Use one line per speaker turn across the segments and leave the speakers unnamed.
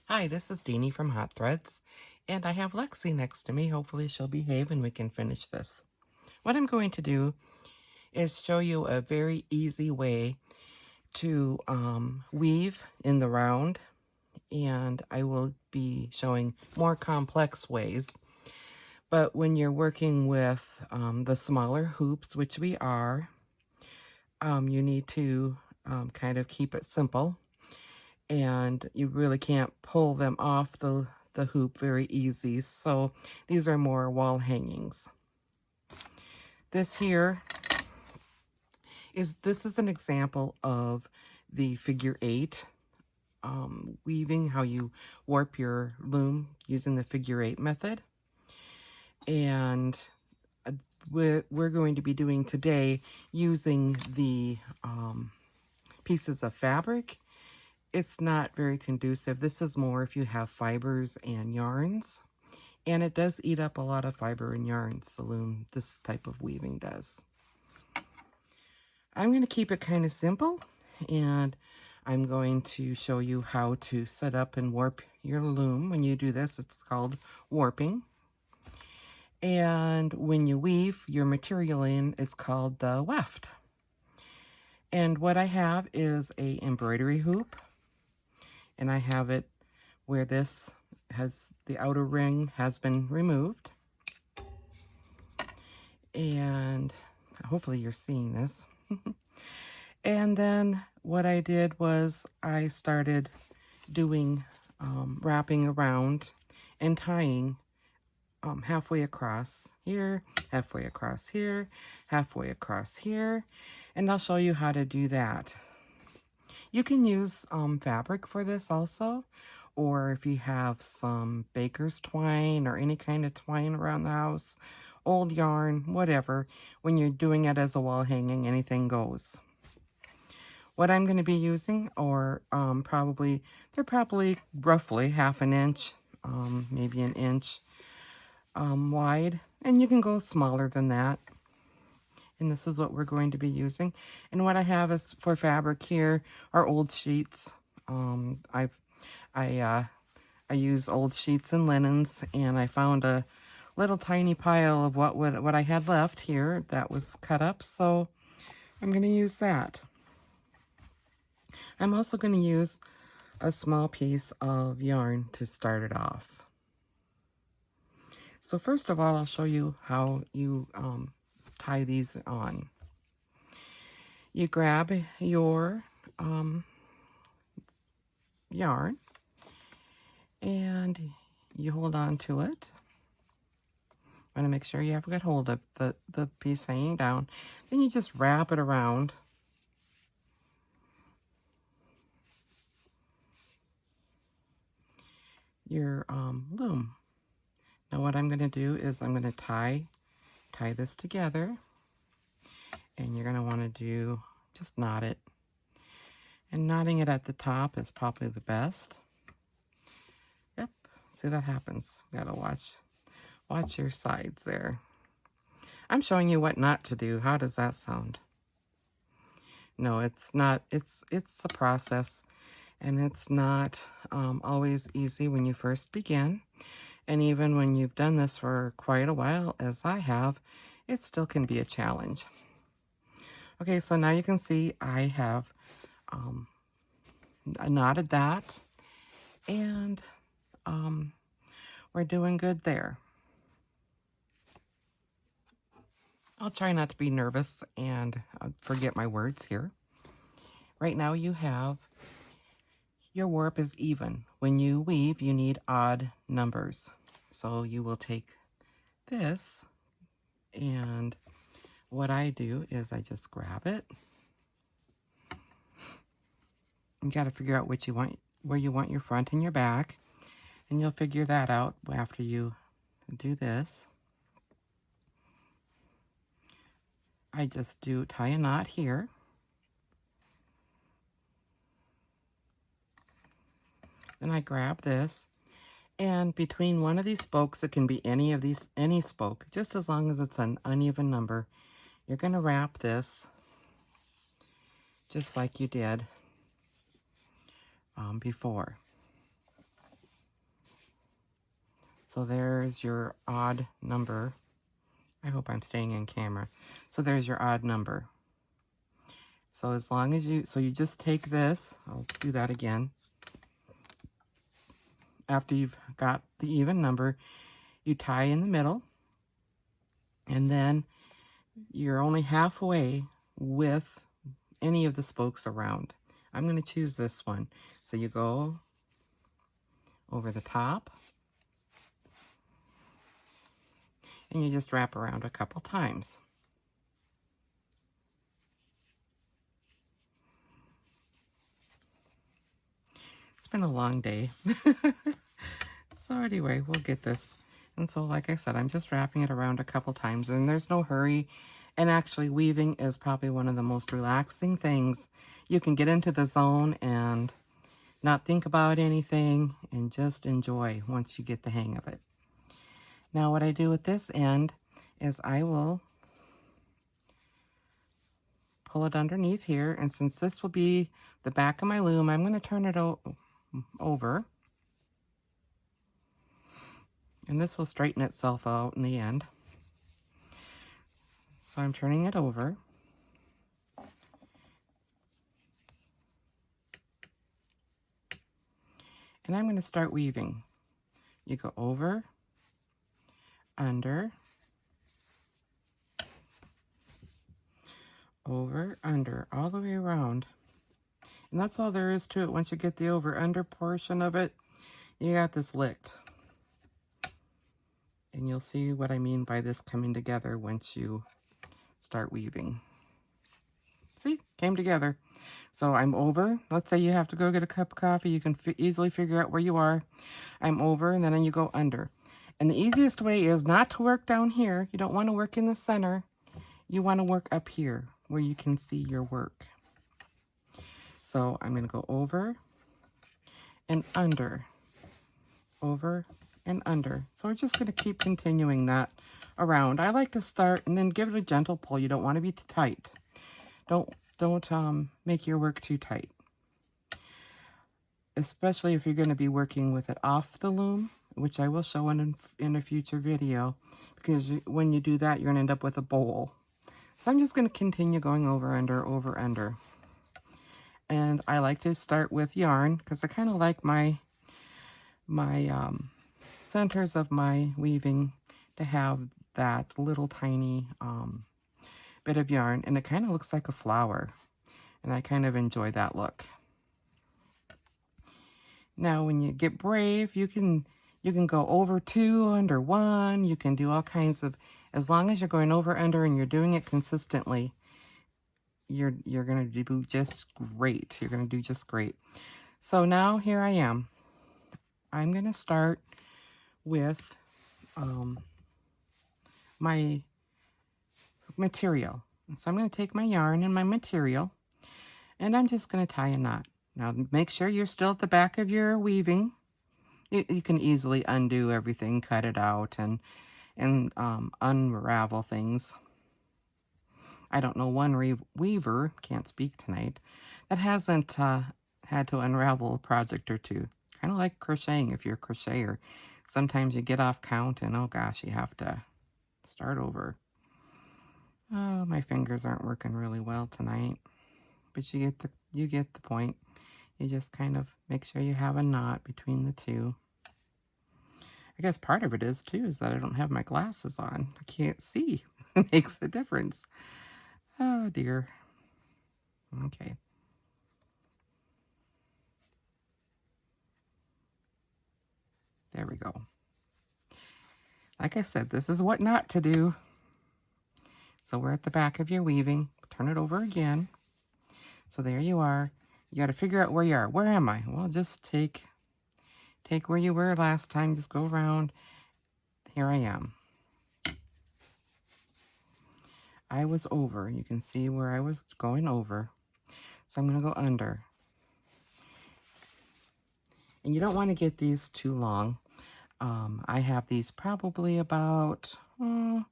Hi, this is Deanie from Hot Threads, and I have Lexi next to me. Hopefully she'll behave and we can finish this. What I'm going to do is show you a very easy way to weave in the round, and I will be showing more complex ways. But when you're working with the smaller hoops, which we are, you need to kind of keep it simple, and you really can't pull them off the hoop very easy. So these are more wall hangings. This here this is an example of the figure eight weaving, how you warp your loom using the figure eight method. And we're going to be doing today using the pieces of fabric. It's not very conducive. This is more if you have fibers and yarns. And it does eat up a lot of fiber and yarns, the loom, this type of weaving does. I'm going to keep it kind of simple, and I'm going to show you how to set up and warp your loom. When you do this, it's called warping. And when you weave your material in, it's called the weft. And what I have is a embroidery hoop, and I have it where this has the outer ring has been removed. And hopefully you're seeing this. And then what I did was I started doing wrapping around and tying halfway across here, halfway across here, halfway across here, and I'll show you how to do that. You can use fabric for this also, or if you have some baker's twine or any kind of twine around the house, old yarn, whatever, when you're doing it as a wall hanging, anything goes. What I'm going to be using are they're probably roughly half an inch, maybe an inch wide, and you can go smaller than that. And this is what we're going to be using. And what I have is for fabric here are old sheets. I use old sheets and linens, and I found a little tiny pile of what I had left here that was cut up, so I'm going to use that. I'm also going to use a small piece of yarn to start it off. So first of all, I'll show you how you tie these on. You grab your yarn and you hold on to it. Want to make sure you have a good hold of the piece hanging down. Then you just wrap it around your loom. Now what I'm going to do is I'm going to tie this together, and you're going to want to do just knot it. And knotting it at the top is probably the best. Yep, see that happens. Gotta watch your sides there. I'm showing you what not to do. How does that sound? No, it's not. It's a process, and it's not always easy when you first begin. And even when you've done this for quite a while, as I have, it still can be a challenge. Okay, so now you can see I have knotted that, and we're doing good there. I'll try not to be nervous and forget my words here. Right now you have your warp is even. When you weave, you need odd numbers. So you will take this, and what I do is I just grab it. You got to figure out which you want, where you want your front and your back, and you'll figure that out after you do this. I just tie a knot here. Then I grab this, and between one of these spokes, it can be any spoke, just as long as it's an uneven number, you're going to wrap this just like you did before. So there's your odd number. I hope I'm staying in camera. So there's your odd number. So as long as you just take this, I'll do that again. After you've got the even number, you tie in the middle, and then you're only halfway with any of the spokes around. I'm going to choose this one. So you go over the top, and you just wrap around a couple times. It's been a long day. So anyway, we'll get this. And so like I said, I'm just wrapping it around a couple times, and there's no hurry. And actually, weaving is probably one of the most relaxing things. You can get into the zone and not think about anything and just enjoy once you get the hang of it. Now what I do with this end is I will pull it underneath here, and since this will be the back of my loom, I'm going to turn it over. And this will straighten itself out in the end. So I'm turning it over. And I'm going to start weaving. You go over, under, over, under, all the way around. And that's all there is to it. Once you get the over under portion of it, you got this licked. And you'll see what I mean by this coming together once you start weaving. See, came together. So I'm over. Let's say you have to go get a cup of coffee. You can easily figure out where you are. I'm over, and then you go under. And the easiest way is not to work down here. You don't want to work in the center. You want to work up here where you can see your work. So I'm going to go over and under, over and under. So we're just going to keep continuing that around. I like to start and then give it a gentle pull. You don't want to be too tight. Don't make your work too tight, especially if you're going to be working with it off the loom, which I will show in a future video, because when you do that, you're going to end up with a bowl. So I'm just going to continue going over, under. And I like to start with yarn because I kind of like my centers of my weaving to have that little tiny bit of yarn, and it kind of looks like a flower, and I kind of enjoy that look. Now when you get brave, you can go over 2, under 1. You can do all kinds of, as long as you're going over, under, and you're doing it consistently, you're going to do just great. You're going to do just great. So now here I am. I'm going to start with my material. So I'm going to take my yarn and my material, and I'm just going to tie a knot. Now make sure you're still at the back of your weaving. You can easily undo everything, cut it out, and unravel things. I don't know one weaver, can't speak tonight, that hasn't had to unravel a project or two. Kind of like crocheting. If you're a crocheter, sometimes you get off count and oh gosh, you have to start over. Oh, my fingers aren't working really well tonight, but you get the point. You just kind of make sure you have a knot between the two. I guess part of it is too is that I don't have my glasses on. I can't see. It makes a difference. Oh dear. Okay. There we go. Like I said, this is what not to do. So we're at the back of your weaving. Turn it over again. So there you are. You got to figure out where you are. Where am I? Well, just take where you were last time. Just go around. Here I am. I was over. You can see where I was going over. So I'm going to go under. And you don't want to get these too long. I have these probably about, I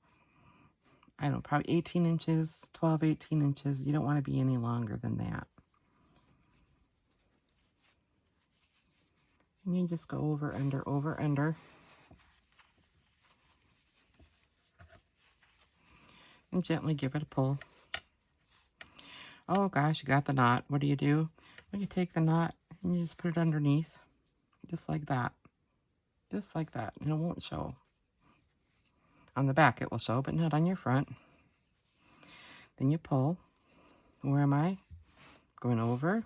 don't know, probably 18 inches, 12, 18 inches. You don't want to be any longer than that. And you just go over, under, over, under. and gently give it a pull. Oh gosh, you got the knot. What do? Well, you take the knot and you just put it underneath, just like that. Just like that, and it won't show. On the back it will show, but not on your front. Then you pull. Where am I? Going over.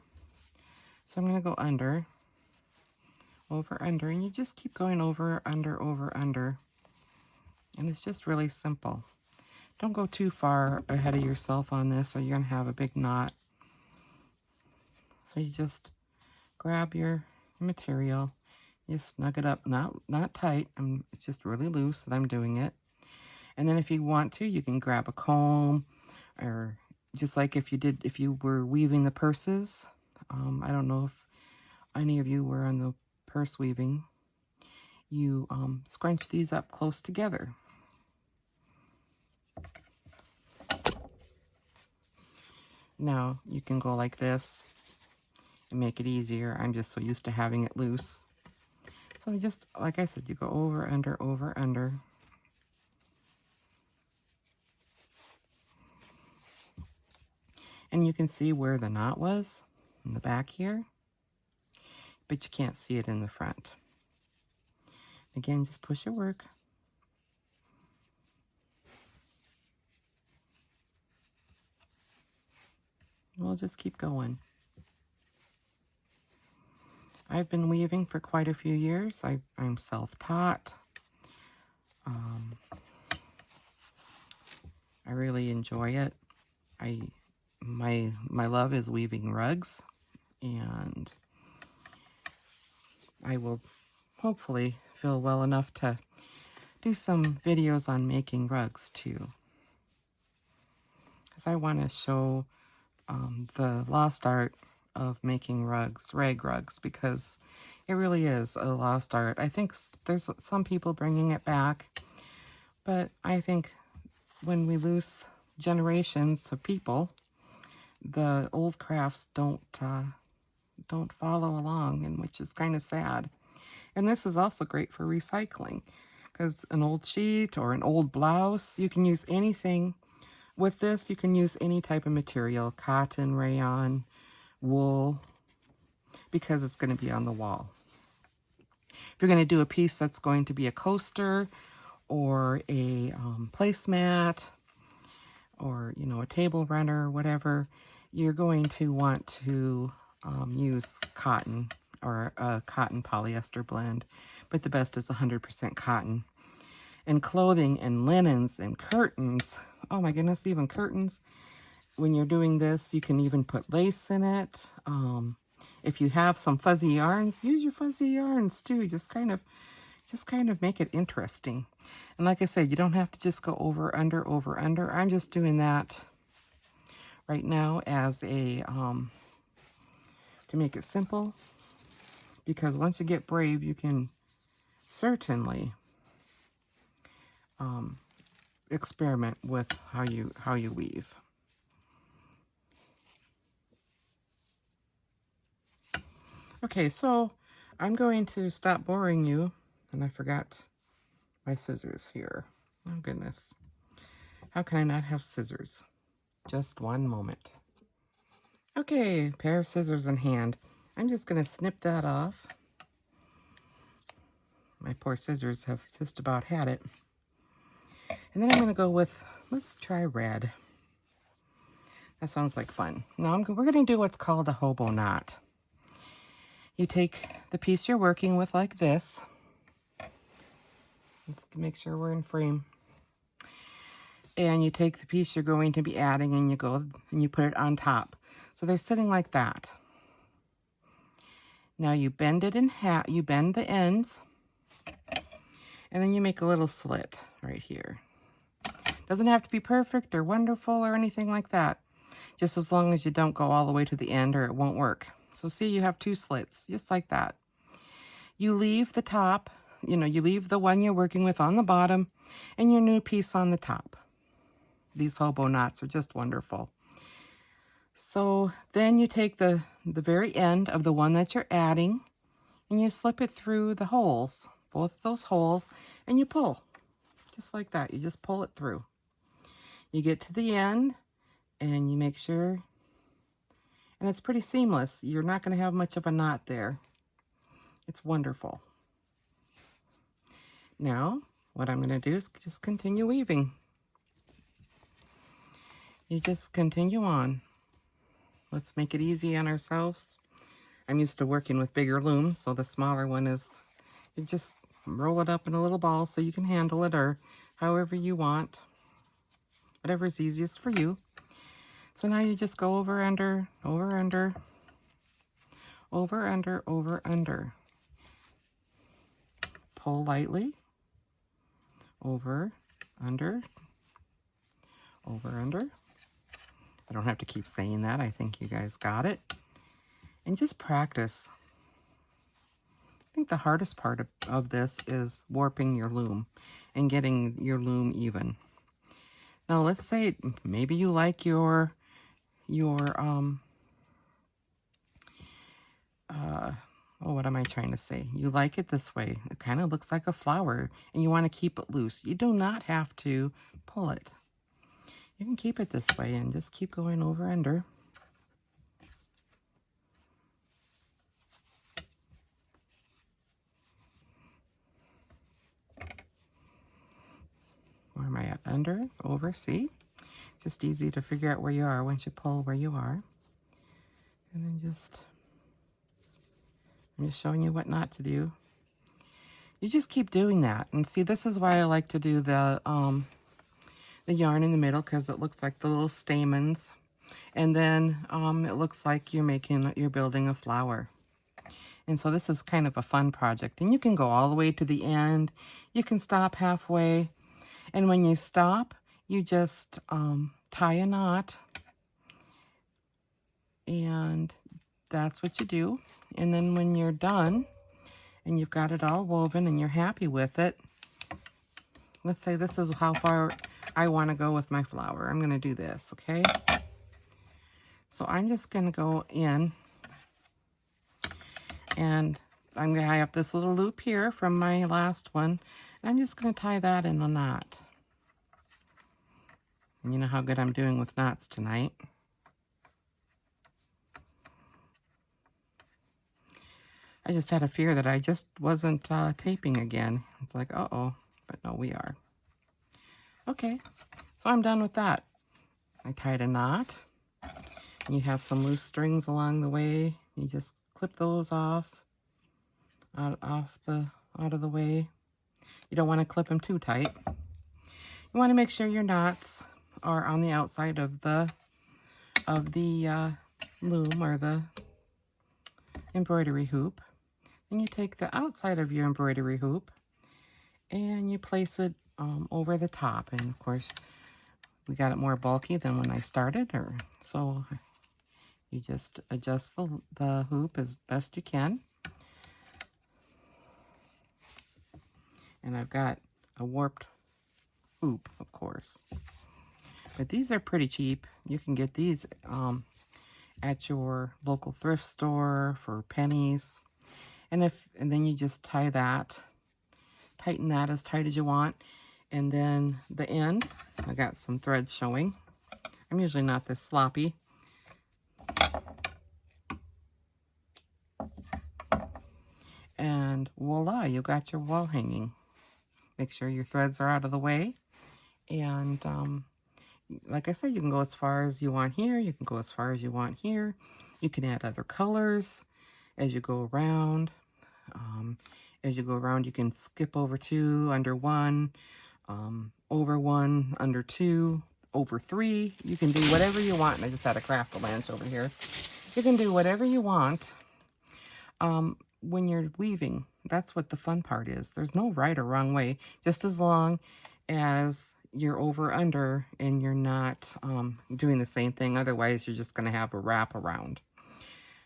So I'm going to go under, over, under, and you just keep going over, under. And it's just really simple. Don't go too far ahead of yourself on this or you're going to have a big knot. So you just grab your material, you snug it up, not tight. It's just really loose that I'm doing it. And then if you want to, you can grab a comb, or just like if you were weaving the purses. I don't know if any of you were on the purse weaving. You scrunch these up close together. Now you can go like this and make it easier. I'm just so used to having it loose. So you just, like I said, you go over, under. And you can see where the knot was in the back here, but you can't see it in the front. Again, just push your work. We'll just keep going. I've been weaving for quite a few years. I'm self-taught. I really enjoy it. My love is weaving rugs, and I will hopefully feel well enough to do some videos on making rugs too, because I want to show the lost art of making rugs, rag rugs, because it really is a lost art. I think there's some people bringing it back, but I think when we lose generations of people, the old crafts don't follow along, and which is kind of sad. And this is also great for recycling, because an old sheet or an old blouse, you can use anything. With this, you can use any type of material, cotton, rayon, wool, because it's going to be on the wall. If you're going to do a piece that's going to be a coaster or a placemat, or a table runner, whatever, you're going to want to use cotton or a cotton polyester blend, but the best is 100% cotton. And clothing and linens and curtains, oh my goodness, even curtains, when you're doing this, you can even put lace in it. If you have some fuzzy yarns, use your fuzzy yarns too. Just kind of make it interesting. And like I said, you don't have to just go over, under. I'm just doing that right now as a, to make it simple. Because once you get brave, you can certainly experiment with how you weave. Okay, so I'm going to stop boring you, and I forgot my scissors here. Oh goodness. How can I not have scissors? Just one moment. Okay, pair of scissors in hand. I'm just going to snip that off. My poor scissors have just about had it. And then I'm going to go with, let's try red. That sounds like fun. Now we're going to do what's called a hobo knot. You take the piece you're working with like this. Let's make sure we're in frame. And you take the piece you're going to be adding and you go and you put it on top. So they're sitting like that. Now you bend it in half, you bend the ends, and then you make a little slit right here. Doesn't have to be perfect or wonderful or anything like that. Just as long as you don't go all the way to the end or it won't work. So see, you have two slits, just like that. You leave the top, you leave the one you're working with on the bottom and your new piece on the top. These hobo knots are just wonderful. So then you take the very end of the one that you're adding and you slip it through the holes, both those holes, and you pull. Just like that, you just pull it through. You get to the end and you make sure, and it's pretty seamless. You're not going to have much of a knot there. It's wonderful. Now, what I'm going to do is just continue weaving. You just continue on. Let's make it easy on ourselves. I'm used to working with bigger looms, so the smaller one is, you just roll it up in a little ball so you can handle it, or however you want. Whatever's easiest for you. So now you just go over, under, over, under, over, under, over, under. Pull lightly. Over, under, over, under. I don't have to keep saying that. I think you guys got it. And just practice. I think the hardest part of this is warping your loom and getting your loom even. Now let's say maybe you like your what am I trying to say? You like it this way. It kind of looks like a flower and you want to keep it loose. You do not have to pull it. You can keep it this way and just keep going over under. Where am I at? Under, over, see? Just easy to figure out where you are once you pull where you are. And then I'm just showing you what not to do. You just keep doing that. And see, this is why I like to do the yarn in the middle, because it looks like the little stamens. And then it looks like you're building a flower. And so this is kind of a fun project. And you can go all the way to the end. You can stop halfway. And when you stop, you just tie a knot. And that's what you do. And then when you're done and you've got it all woven and you're happy with it, let's say this is how far I want to go with my flower. I'm going to do this, okay? So I'm just going to go in, and I'm going to tie up this little loop here from my last one, and I'm just going to tie that in a knot. And you know how good I'm doing with knots tonight. I just had a fear that I just wasn't taping again. It's like, uh-oh, but no, we are. Okay, so I'm done with that. I tied a knot. You have some loose strings along the way. You just clip those off, out of the way. You don't want to clip them too tight. You want to make sure your knots are on the outside of the loom or the embroidery hoop. And you take the outside of your embroidery hoop and you place it over the top. And of course, we got it more bulky than when I started, so you just adjust the hoop as best you can. And I've got a warped hoop, of course. But these are pretty cheap. You can get these at your local thrift store for pennies. And then you just tie that, tighten that as tight as you want. And then the end, I got some threads showing. I'm usually not this sloppy. And voila, you got your wall hanging. Make sure your threads are out of the way. And like I said, you can go as far as you want here. You can go as far as you want here. You can add other colors as you go around. You can skip over 2, under 1, over 1, under 2, over 3. You can do whatever you want. And I just had a Craft-A-Lanch over here. You can do whatever you want when you're weaving. That's what the fun part is. There's no right or wrong way, just as long as you're over under and you're not doing the same thing. Otherwise, you're just going to have a wrap around.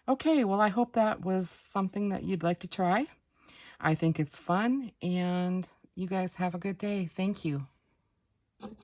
Okay, well, I hope that was something that you'd like to try. I think it's fun, and you guys have a good day. Thank you.